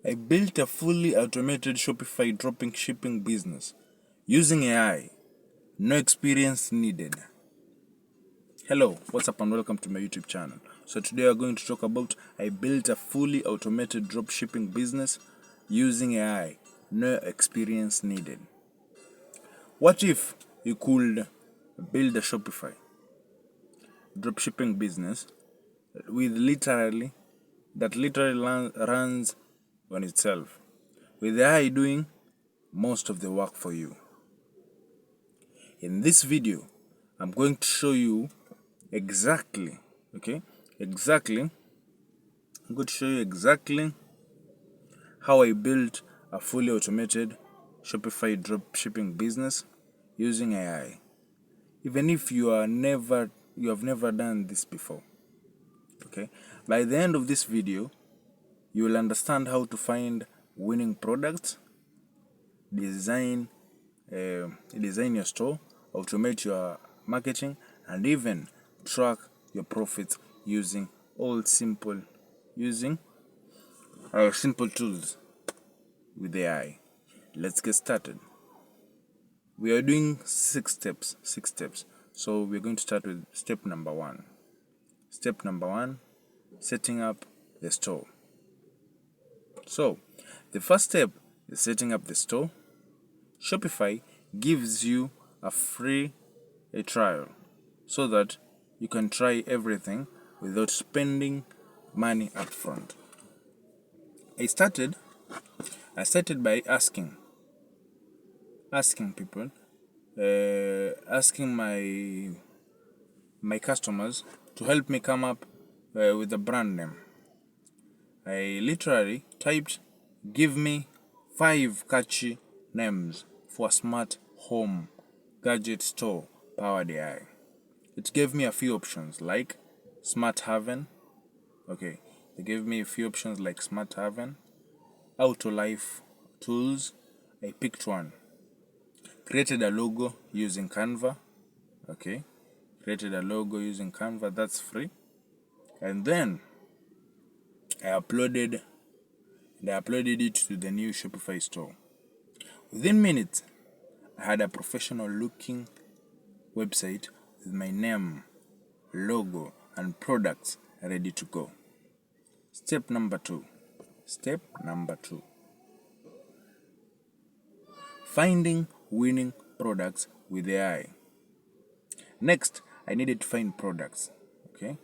I built a fully automated Shopify dropshipping business using AI. No experience needed. Hello, what's up and welcome to my YouTube channel. So today we're going to talk about I built a fully automated dropshipping business using AI. No experience needed. What if you could build a Shopify dropshipping business with literally runs on itself, with AI doing most of the work for you? In this video, I'm going to show you exactly how I built a fully automated Shopify dropshipping business using AI. Even if you have never done this before. Okay? By the end of this video, you will understand how to find winning products, design your store, automate your marketing, and even track your profits using simple tools with AI. Let's get started. We are doing six steps. So we're going to start with step number one. Step number one, setting up the store. So the first step is setting up the store. Shopify gives you a free trial so that you can try everything without spending money upfront. I started by asking people, asking my customers to help me come up with a brand name. I literally typed, "Give me 5 catchy names for a smart home gadget store powered AI." It gave me a few options like Smart Haven. Okay, they gave me a few options like Smart Haven, Auto Life Tools. I picked one. Created a logo using Canva. Okay, created a logo using Canva. That's free. And then I uploaded it to the new Shopify store. Within minutes, I had a professional looking website with my name, logo, and products ready to go. Step number two. Finding winning products with AI. Next, I needed to find products. Okay?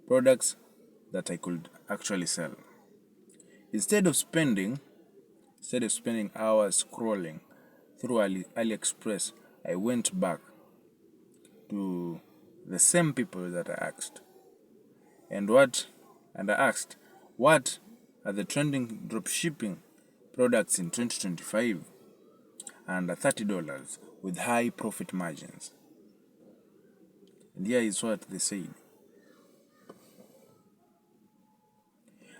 Products that I could actually sell. Instead of spending hours scrolling through AliExpress, I went back to the same people that I asked. And I asked, what are the trending dropshipping products in 2025 and $30 with high profit margins? And here is what they said.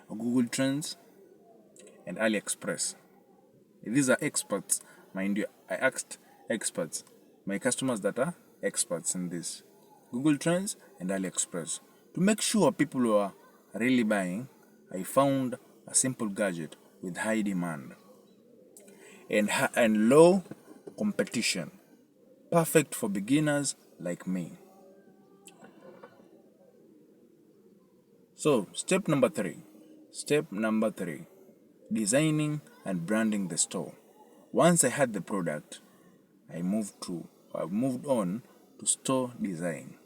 Google Trends and AliExpress. These are experts, mind you. I asked experts, my customers that are experts in this. Google Trends and AliExpress. To make sure people who are really buying, I found a simple gadget with high demand and low competition, perfect for beginners like me. So, step number three, designing and branding the store. Once I had the product, I moved on to store design.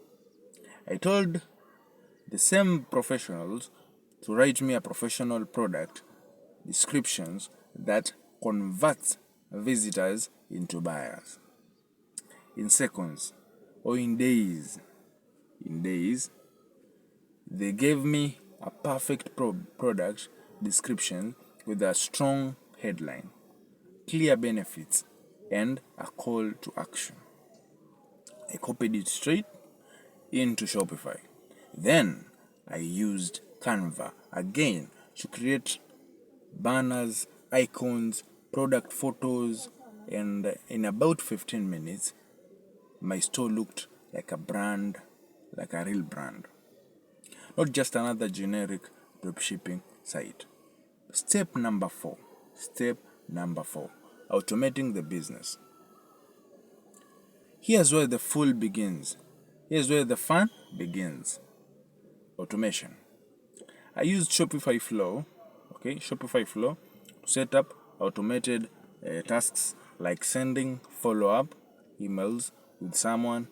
I told the same professionals to write me a professional product descriptions that converts visitors into buyers in seconds or in days. They gave me a perfect product description with a strong headline, clear benefits, and a call to action. I copied it straight into Shopify. Then I used Canva again to create banners, icons, product photos, and in about 15 minutes, my store looked like a brand, like a real brand. Not just another generic dropshipping site. Step number 4. Automating the business. Here's where the full begins. Here's where the fun begins. Automation. I used Shopify Flow, to set up automated tasks like sending follow-up emails with someone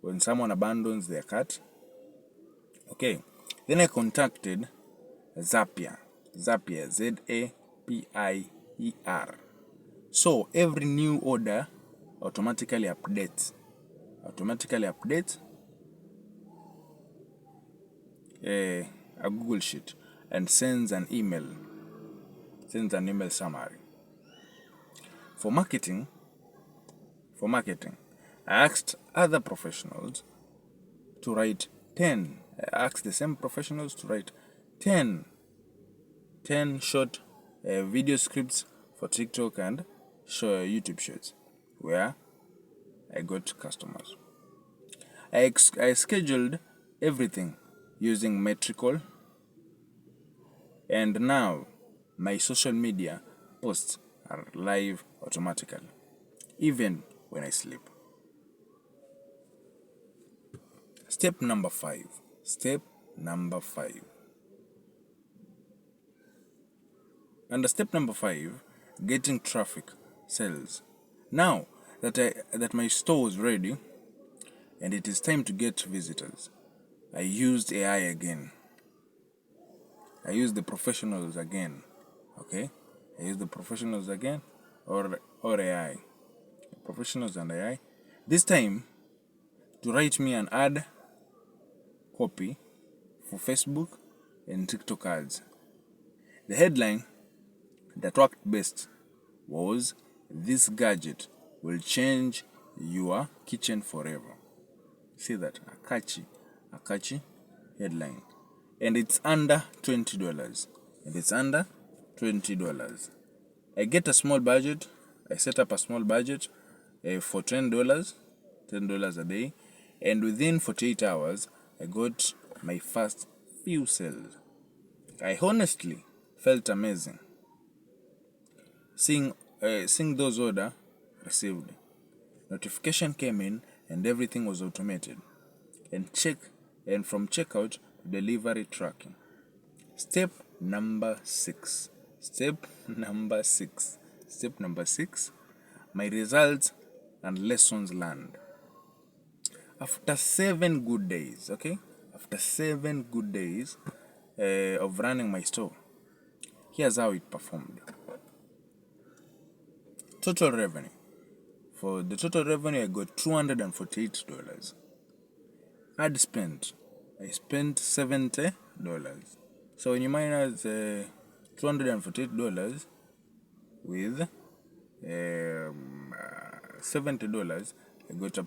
when someone abandons their cart. Okay, then I contacted Zapier, Zapier. So every new order automatically updates a Google Sheet and sends an email summary. For marketing, I asked other professionals to write 10. I asked the same professionals to write 10 short video scripts for TikTok and YouTube shorts, where I got customers. I scheduled everything using Metrical, and now my social media posts are live automatically, even when I sleep. Step number 5. Under step number 5, getting traffic, sales. Now that my store was ready and it is time to get visitors, I used AI again. I used the professionals again. Okay? I used the professionals again or AI. Professionals and AI. This time to write me an ad copy for Facebook and TikTok ads. The headline that worked best was, "This gadget will change your kitchen forever." See that? A catchy headline. And it's under $20. I get a small budget. I set up a small budget for $10 a day. And within 48 hours, I got my first few sales. I honestly felt amazing seeing those orders received. Notification came in and everything was automated. And from checkout to delivery tracking. Step number 6. My results and lessons learned. After 7 good days, of running my store, here's how it performed. Total revenue. For the total revenue, I got $248. Ad spent. I spent $70. So when you minus $248 with $70, I got a